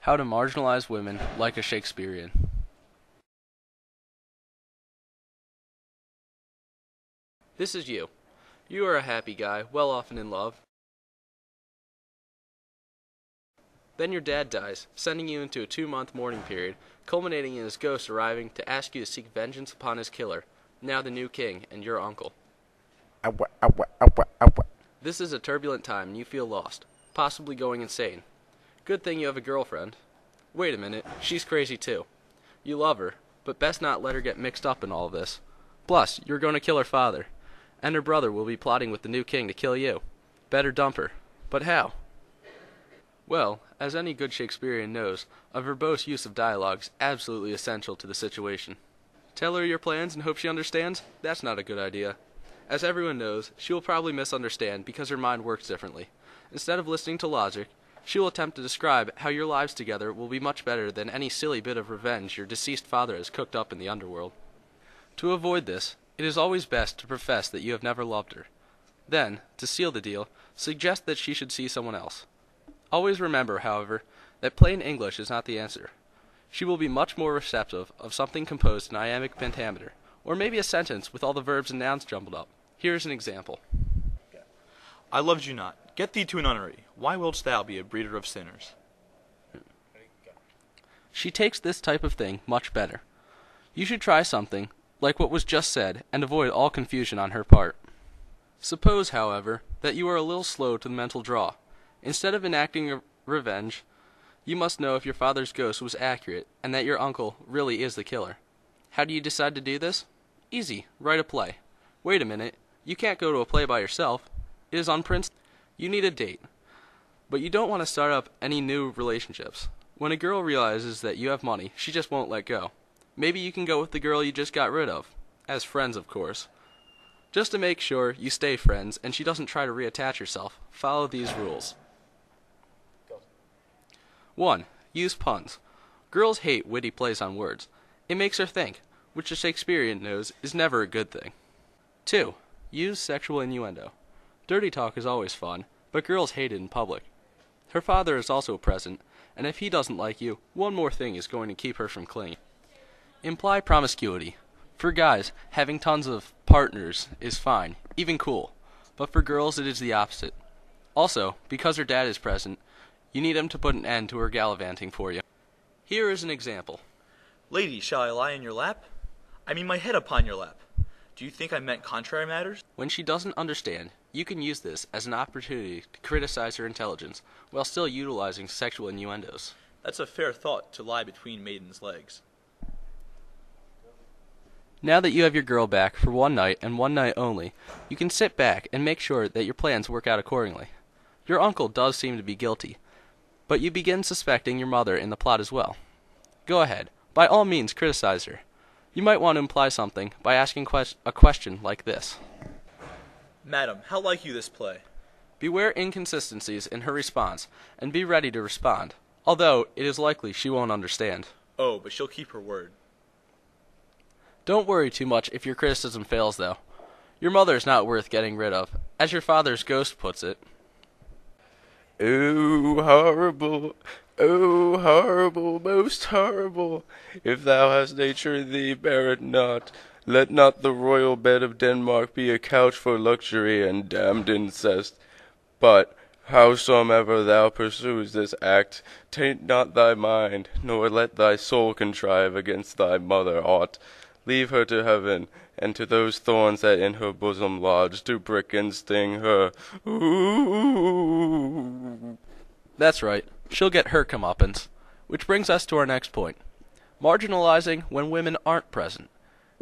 How to marginalize women like a Shakespearean. This is you. You are a happy guy, well off and in love. Then your dad dies, sending you into a 2-month mourning period, culminating in his ghost arriving to ask you to seek vengeance upon his killer, now the new king and your uncle. This is a turbulent time and you feel lost, possibly going insane. Good thing you have a girlfriend. Wait a minute, she's crazy too. You love her, but best not let her get mixed up in all of this. Plus, you're going to kill her father, and her brother will be plotting with the new king to kill you. Better dump her. But how? Well, as any good Shakespearean knows, a verbose use of dialogue is absolutely essential to the situation. Tell her your plans and hope she understands? That's not a good idea. As everyone knows, she will probably misunderstand because her mind works differently. Instead of listening to logic, she will attempt to describe how your lives together will be much better than any silly bit of revenge your deceased father has cooked up in the underworld. To avoid this, it is always best to profess that you have never loved her. Then, to seal the deal, suggest that she should see someone else. Always remember, however, that plain English is not the answer. She will be much more receptive of something composed in iambic pentameter, or maybe a sentence with all the verbs and nouns jumbled up. Here is an example. I loved you not. Get thee to a nunnery. Why wilt thou be a breeder of sinners? She takes this type of thing much better. You should try something like what was just said and avoid all confusion on her part. Suppose, however, that you are a little slow to the mental draw. Instead of enacting revenge, you must know if your father's ghost was accurate and that your uncle really is the killer. How do you decide to do this? Easy. Write a play. Wait a minute. You can't go to a play by yourself. It is on Prince. You need a date. But you don't want to start up any new relationships. When a girl realizes that you have money, she just won't let go. Maybe you can go with the girl you just got rid of. As friends, of course. Just to make sure you stay friends and she doesn't try to reattach herself, follow these rules. 1. Use puns. Girls hate witty plays on words. It makes her think, which a Shakespearean knows is never a good thing. 2. Use sexual innuendo. Dirty talk is always fun, but girls hate it in public. Her father is also present, and if he doesn't like you, one more thing is going to keep her from clinging. Imply promiscuity. For guys, having tons of partners is fine, even cool, but for girls it is the opposite. Also, because her dad is present, you need him to put an end to her gallivanting for you. Here is an example. Lady, shall I lie in your lap? I mean my head upon your lap. Do you think I meant contrary matters? When she doesn't understand, you can use this as an opportunity to criticize her intelligence while still utilizing sexual innuendos. That's a fair thought, to lie between maidens' legs. Now that you have your girl back for one night and one night only, you can sit back and make sure that your plans work out accordingly. Your uncle does seem to be guilty, but you begin suspecting your mother in the plot as well. Go ahead. By all means, criticize her. You might want to imply something by asking a question like this. Madam, how like you this play? Beware inconsistencies in her response, and be ready to respond, although it is likely she won't understand. Oh, but she'll keep her word. Don't worry too much if your criticism fails, though. Your mother is not worth getting rid of, as your father's ghost puts it. Oh, horrible, most horrible, if thou hast nature in thee, bear it not. Let not the royal bed of Denmark be a couch for luxury and damned incest. But, howsomever thou pursues this act, taint not thy mind, nor let thy soul contrive against thy mother aught. Leave her to heaven, and to those thorns that in her bosom lodge do prick and sting her. Ooh. That's right. She'll get her comeuppance. Which brings us to our next point. Marginalizing when women aren't present.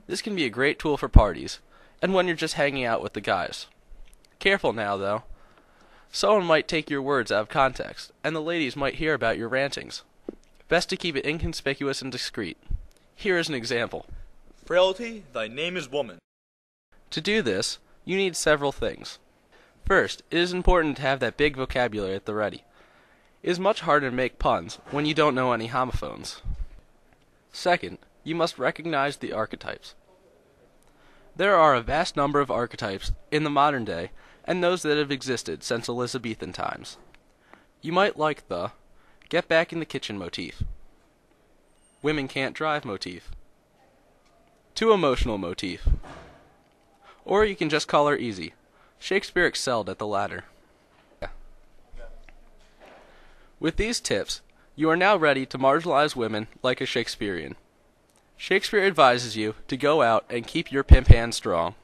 This can be a great tool for parties, and when you're just hanging out with the guys. Careful now, though. Someone might take your words out of context, and the ladies might hear about your rantings. Best to keep it inconspicuous and discreet. Here is an example. Frailty, thy name is woman. To do this, you need several things. First, it is important to have that big vocabulary at the ready. It is much harder to make puns when you don't know any homophones. Second, you must recognize the archetypes. There are a vast number of archetypes in the modern day, and those that have existed since Elizabethan times. You might like the Get back in the kitchen motif. Women can't drive motif. Too emotional motif. Or you can just call her easy. Shakespeare excelled at the latter. With these tips, you are now ready to marginalize women like a Shakespearean. Shakespeare advises you to go out and keep your pimp hand strong.